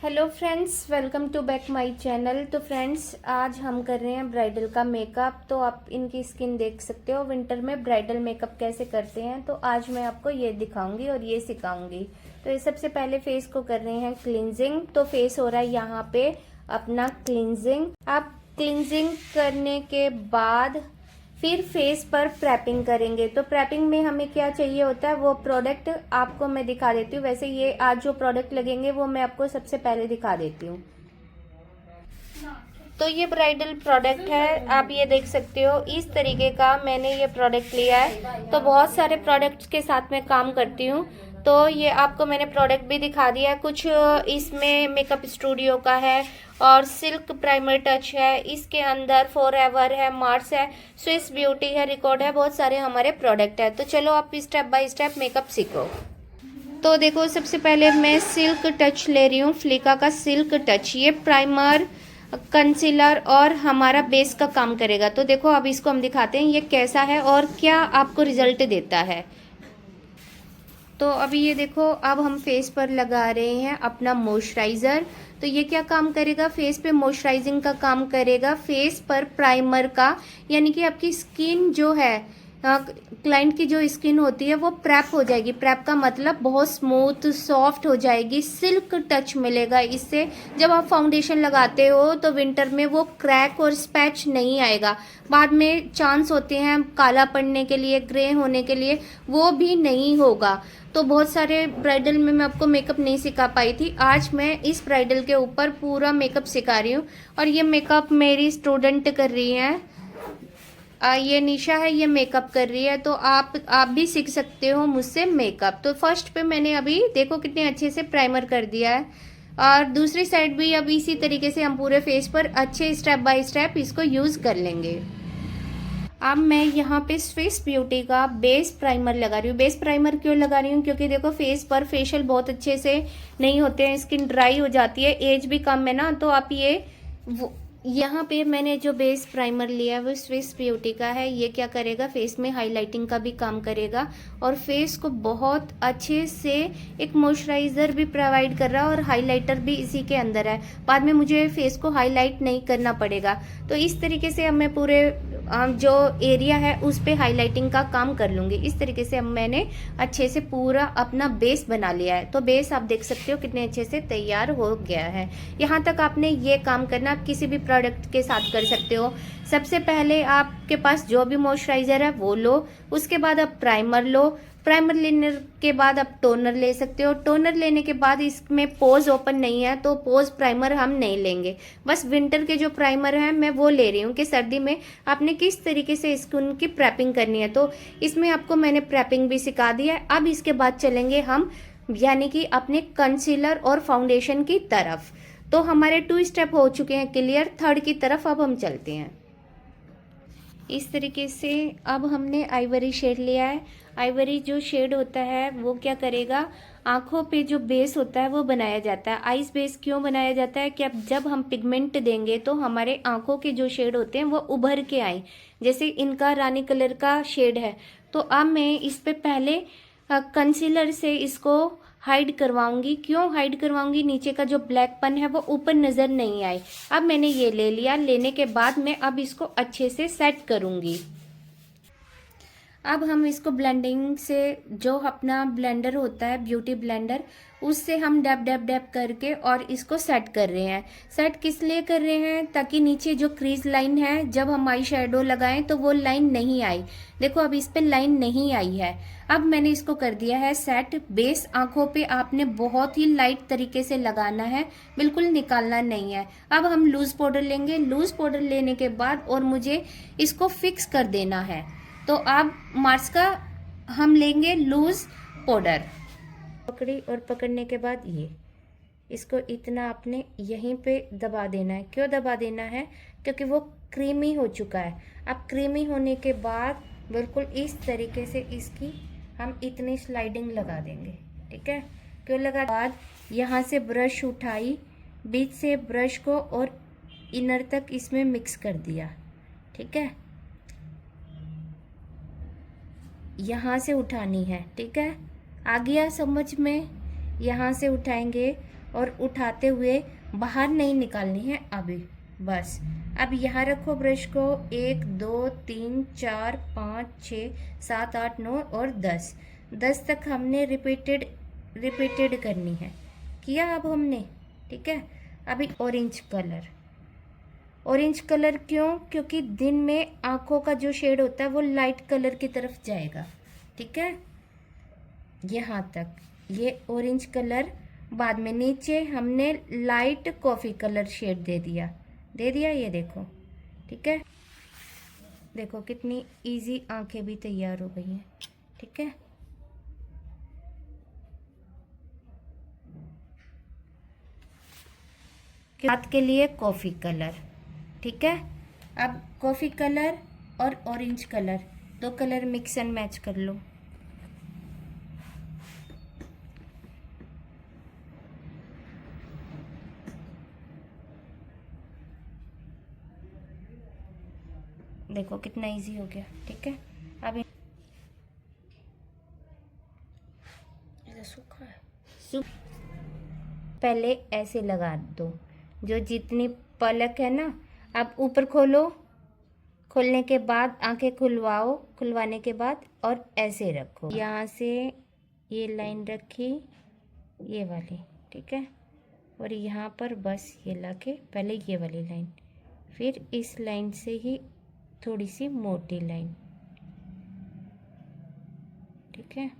Hello friends, welcome to back my channel. तो friends, आज हम कर रहे हैं ब्राइडल का मेकअप। तो आप इनकी स्किन देख सकते हो, विंटर में ब्राइडल मेकअप कैसे करते हैं। तो आज मैं आपको ये दिखाऊंगी और ये सिखाऊंगी। तो ये सबसे पहले फेस को कर रहे हैं क्लींजिंग। तो फेस हो रहा है यहाँ पे अपना क्लींजिंग। आप क्लींजिंग करने के बाद फिर फेस पर प्रेपिंग करेंगे। तो प्रेपिंग में हमें क्या चाहिए होता है वो प्रोडक्ट आपको मैं दिखा देती हूँ। वैसे ये आज जो प्रोडक्ट लगेंगे वो मैं आपको सबसे पहले दिखा देती हूँ। तो ये ब्राइडल प्रोडक्ट है, आप ये देख सकते हो। इस तरीके का मैंने ये प्रोडक्ट लिया है। तो बहुत सारे प्रोडक्ट्स के साथ मैं काम करती हूँ। तो ये आपको मैंने प्रोडक्ट भी दिखा दिया है। कुछ इसमें मेकअप स्टूडियो का है और सिल्क प्राइमर टच है, इसके अंदर फॉरएवर है, मार्स है, स्विस ब्यूटी है, रिकॉर्ड है, बहुत सारे हमारे प्रोडक्ट है। तो चलो आप स्टेप बाय स्टेप मेकअप सीखो। तो देखो, सबसे पहले मैं सिल्क टच ले रही हूँ, फ्लिका का सिल्क टच। ये प्राइमर, कंसीलर और हमारा बेस का काम करेगा। तो देखो अब इसको हम दिखाते हैं ये कैसा है और क्या आपको रिजल्ट देता है। तो अभी ये देखो, अब हम फेस पर लगा रहे हैं अपना मॉइस्चराइज़र। तो ये क्या काम करेगा, फेस पे मॉइस्चराइजिंग का काम करेगा, फेस पर प्राइमर का। यानी कि आपकी स्किन जो है, क्लाइंट की जो स्किन होती है वो प्रेप हो जाएगी। प्रेप का मतलब बहुत स्मूथ सॉफ्ट हो जाएगी, सिल्क टच मिलेगा इससे। जब आप फाउंडेशन लगाते हो तो विंटर में वो क्रैक और स्पैच नहीं आएगा। बाद में चांस होते हैं काला पड़ने के लिए, ग्रे होने के लिए, वो भी नहीं होगा। तो बहुत सारे ब्राइडल में मैं आपको मेकअप नहीं सिखा पाई थी। आज मैं इस ब्राइडल के ऊपर पूरा मेकअप सिखा रही हूँ। और ये मेकअप मेरी स्टूडेंट कर रही है, ये निशा है, ये मेकअप कर रही है। तो आप भी सीख सकते हो मुझसे मेकअप। तो फर्स्ट पे मैंने अभी देखो कितने अच्छे से प्राइमर कर दिया है, और दूसरी साइड भी अब इसी तरीके से हम पूरे फेस पर अच्छे स्टेप बाय स्टेप इसको यूज कर लेंगे। अब मैं यहाँ पे स्विस ब्यूटी का बेस प्राइमर लगा रही हूँ। बेस प्राइमर क्यों लगा रही हूँ, क्योंकि देखो फेस पर फेशियल बहुत अच्छे से नहीं होते हैं, स्किन ड्राई हो जाती है, एज भी कम है ना। तो आप ये यहाँ पे मैंने जो बेस प्राइमर लिया है वो स्विस ब्यूटी का है। ये क्या करेगा, फेस में हाइलाइटिंग का भी काम करेगा और फेस को बहुत अच्छे से एक मॉइस्चराइज़र भी प्रोवाइड कर रहा है और हाइलाइटर भी इसी के अंदर है। बाद में मुझे फेस को हाईलाइट नहीं करना पड़ेगा। तो इस तरीके से अब मैं पूरे जो एरिया है उस पे हाईलाइटिंग का काम कर लूँगी। इस तरीके से अब मैंने अच्छे से पूरा अपना बेस बना लिया है। तो बेस आप देख सकते हो कितने अच्छे से तैयार हो गया है। यहाँ तक आपने ये काम करना, आप किसी भी प्रोडक्ट के साथ कर सकते हो। सबसे पहले आपके पास जो भी मॉइस्चराइज़र है वो लो, उसके बाद आप प्राइमर लो। प्राइमर लेने के बाद आप टोनर ले सकते हो। टोनर लेने के बाद इसमें पोज ओपन नहीं है तो पोज प्राइमर हम नहीं लेंगे। बस विंटर के जो प्राइमर है मैं वो ले रही हूँ कि सर्दी में आपने किस तरीके से स्किन की प्रेपिंग करनी है। तो इसमें आपको मैंने प्रेपिंग भी सिखा दी है। अब इसके बाद चलेंगे हम यानी कि अपने कंसीलर और फाउंडेशन की तरफ। तो हमारे 2 स्टेप हो चुके हैं क्लियर, थर्ड की तरफ अब हम चलते हैं। इस तरीके से अब हमने आइवरी शेड लिया है। आइवरी जो शेड होता है वो क्या करेगा, आंखों पे जो बेस होता है वो बनाया जाता है। आइस बेस क्यों बनाया जाता है कि अब जब हम पिगमेंट देंगे तो हमारे आंखों के जो शेड होते हैं वो उभर के आए। जैसे इनका रानी कलर का शेड है, तो अब मैं इस पे पहले कंसीलर से इसको हाइड करवाऊंगी। क्यों हाइड करवाऊंगी, नीचे का जो ब्लैकपन है वो ऊपर नज़र नहीं आए। अब मैंने ये ले लिया, लेने के बाद मैं अब इसको अच्छे से सेट करूंगी। अब हम इसको ब्लेंडिंग से, जो अपना ब्लेंडर होता है ब्यूटी ब्लेंडर, उससे हम डैप डैप डैप करके और इसको सेट कर रहे हैं। सेट किस लिए कर रहे हैं, ताकि नीचे जो क्रीज लाइन है जब हम आई शेडो लगाएं तो वो लाइन नहीं आई। देखो अब इस पे लाइन नहीं आई है। अब मैंने इसको कर दिया है सेट। बेस आंखों पे आपने बहुत ही लाइट तरीके से लगाना है, बिल्कुल निकालना नहीं है। अब हम लूज पाउडर लेंगे। लूज पाउडर लेने के बाद और मुझे इसको फिक्स कर देना है। तो अब मार्स का हम लेंगे लूज पाउडर, पकड़ी और पकड़ने के बाद ये इसको इतना आपने यहीं पे दबा देना है। क्यों दबा देना है, क्योंकि वो क्रीमी हो चुका है। अब क्रीमी होने के बाद बिल्कुल इस तरीके से इसकी हम इतनी स्लाइडिंग लगा देंगे। ठीक है, क्यों लगा, बाद यहाँ से ब्रश उठाई, बीच से ब्रश को और इनर तक इसमें मिक्स कर दिया। ठीक है, यहाँ से उठानी है। ठीक है, आ गया समझ में, यहाँ से उठाएंगे और उठाते हुए बाहर नहीं निकालनी है अभी। बस अब यहाँ रखो ब्रश को, 1 2 3 4 5 6 7 8 9 और 10 तक हमने रिपीटेड करनी है। किया अब हमने, ठीक है। अभी ऑरेंज कलर क्यों? क्योंकि दिन में आंखों का जो शेड होता है वो लाइट कलर की तरफ जाएगा, ठीक है। यहाँ तक ये ऑरेंज कलर, बाद में नीचे हमने लाइट कॉफ़ी कलर शेड दे दिया ये देखो, ठीक है। देखो कितनी इजी आंखें भी तैयार हो गई हैं, ठीक है। हाथ के लिए कॉफ़ी कलर, ठीक है। अब कॉफ़ी कलर और ऑरेंज कलर, दो कलर मिक्स एंड मैच कर लो। देखो कितना इजी हो गया, ठीक है। अब सूखा है, पहले ऐसे लगा दो, जो जितनी पलक है ना। अब ऊपर खोलो, खोलने के बाद आंखें खुलवाओ, खुलवाने के बाद और ऐसे रखो। यहाँ से ये लाइन रखी, ये वाली, ठीक है। और यहाँ पर बस ये लाके पहले ये वाली लाइन, फिर इस लाइन से ही थोड़ी सी मोटी लाइन, ठीक है।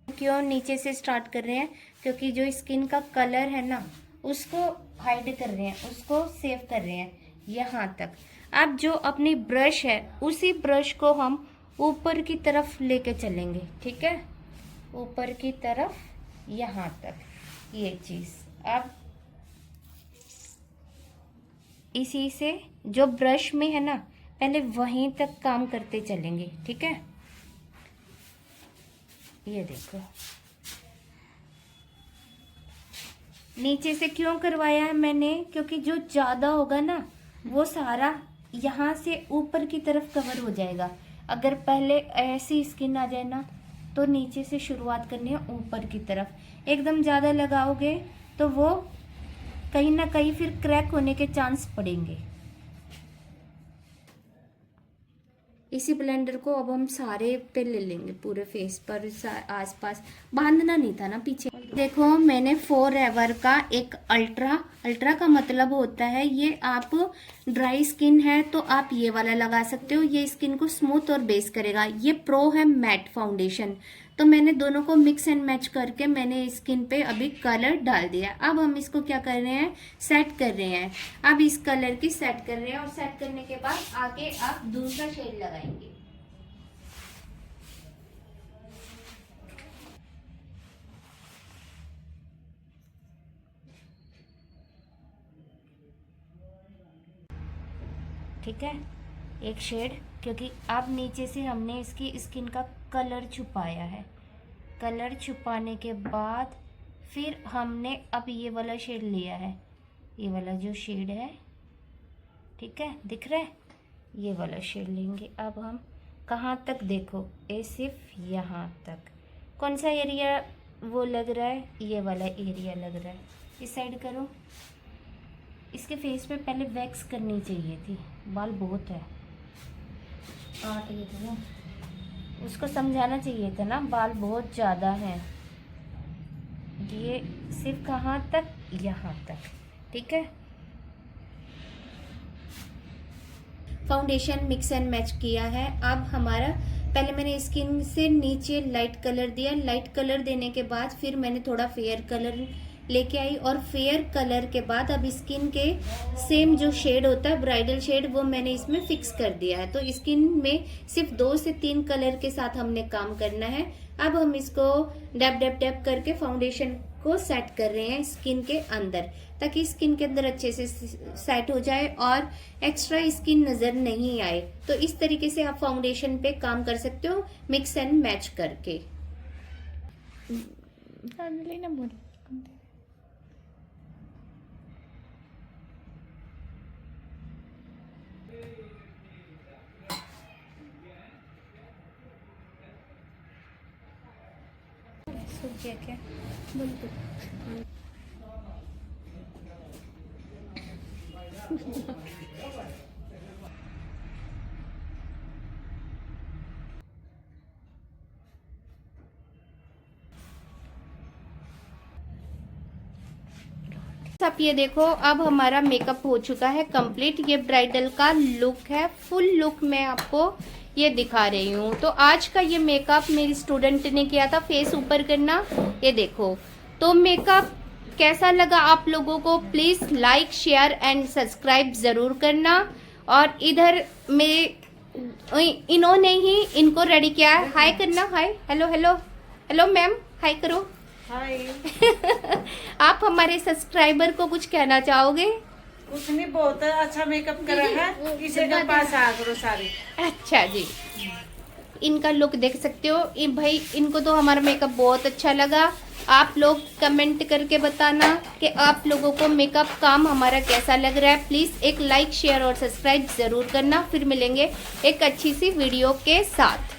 क्यों नीचे से स्टार्ट कर रहे हैं? क्योंकि जो स्किन का कलर है ना, उसको हाइड कर रहे हैं, उसको सेव कर रहे हैं यहाँ तक। अब जो अपनी ब्रश है, उसी ब्रश को हम ऊपर की तरफ लेके चलेंगे, ठीक है। ऊपर की तरफ यहाँ तक ये चीज़। अब इसी से जो ब्रश में है ना, पहले वहीं तक काम करते चलेंगे, ठीक है। ये देखो नीचे से क्यों करवाया है मैंने? क्योंकि जो ज़्यादा होगा ना, वो सारा यहाँ से ऊपर की तरफ कवर हो जाएगा। अगर पहले ऐसी स्किन आ जाए ना, तो नीचे से शुरुआत करनी है ऊपर की तरफ। एकदम ज़्यादा लगाओगे तो वो कहीं ना कहीं फिर क्रैक होने के चांस पड़ेंगे। इसी ब्लेंडर को अब हम सारे पे ले लेंगे, पूरे फेस पर, आसपास। बांधना नहीं था ना पीछे। देखो मैंने फॉरएवर का एक अल्ट्रा का मतलब होता है, ये आप ड्राई स्किन है तो आप ये वाला लगा सकते हो, ये स्किन को स्मूथ और बेस करेगा। ये प्रो है मैट फाउंडेशन। तो मैंने दोनों को मिक्स एंड मैच करके मैंने स्किन पे अभी कलर डाल दिया। अब हम इसको क्या कर रहे हैं? सेट कर रहे हैं। अब इस कलर की सेट कर रहे हैं, और सेट करने के बाद आगे आप दूसरा शेड लगाएंगे। ठीक है, एक शेड, क्योंकि अब नीचे से हमने इसकी स्किन का कलर छुपाया है। कलर छुपाने के बाद फिर हमने अब ये वाला शेड लिया है, ये वाला जो शेड है, ठीक है, दिख रहा है, ये वाला शेड लेंगे। अब हम कहाँ तक? देखो ये सिर्फ यहाँ तक। कौन सा एरिया वो लग रहा है? ये वाला एरिया लग रहा है। इस साइड करो। इसके फेस पे पहले वैक्स करनी चाहिए थी, बाल बहुत है। काट ये तो उसको समझाना चाहिए था ना, बाल बहुत ज़्यादा हैं। ये सिर्फ कहाँ तक? यहाँ तक, ठीक है। फाउंडेशन मिक्स एंड मैच किया है। अब हमारा, पहले मैंने स्किन से नीचे लाइट कलर दिया, लाइट कलर देने के बाद फिर मैंने थोड़ा फेयर कलर लेके आई, और फेयर कलर के बाद अब स्किन के सेम जो शेड होता है ब्राइडल शेड, वो मैंने इसमें फिक्स कर दिया है। तो स्किन में सिर्फ 2 से 3 कलर के साथ हमने काम करना है। अब हम इसको डैप डैप डैप करके फाउंडेशन को सेट कर रहे हैं स्किन के अंदर, ताकि स्किन के अंदर अच्छे से सेट हो जाए और एक्स्ट्रा स्किन नजर नहीं आए। तो इस तरीके से आप फाउंडेशन पे काम कर सकते हो मिक्स एंड मैच करके। सूख गया क्या? आप ये देखो, अब हमारा मेकअप हो चुका है कंप्लीट। ये ब्राइडल का लुक है, फुल लुक मैं आपको ये दिखा रही हूँ। तो आज का ये मेकअप मेरी स्टूडेंट ने किया था, फेस ऊपर करना। ये देखो, तो मेकअप कैसा लगा आप लोगों को, please like share and subscribe ज़रूर करना। और इधर इन्होंने ही इनको रेडी किया है। हाय करना, हाय, हेलो हेलो हेलो मैम, हाय करो। हाय। आप हमारे सब्सक्राइबर को कुछ कहना चाहोगे? कुछ नहीं, बहुत अच्छा मेकअप करा है, इसी के पास आ करो सारे। अच्छा जी, इनका लुक देख सकते हो। भाई इनको तो हमारा मेकअप बहुत अच्छा लगा। आप लोग कमेंट करके बताना कि आप लोगों को मेकअप काम हमारा कैसा लग रहा है। प्लीज़ एक लाइक शेयर और सब्सक्राइब ज़रूर करना। फिर मिलेंगे एक अच्छी सी वीडियो के साथ।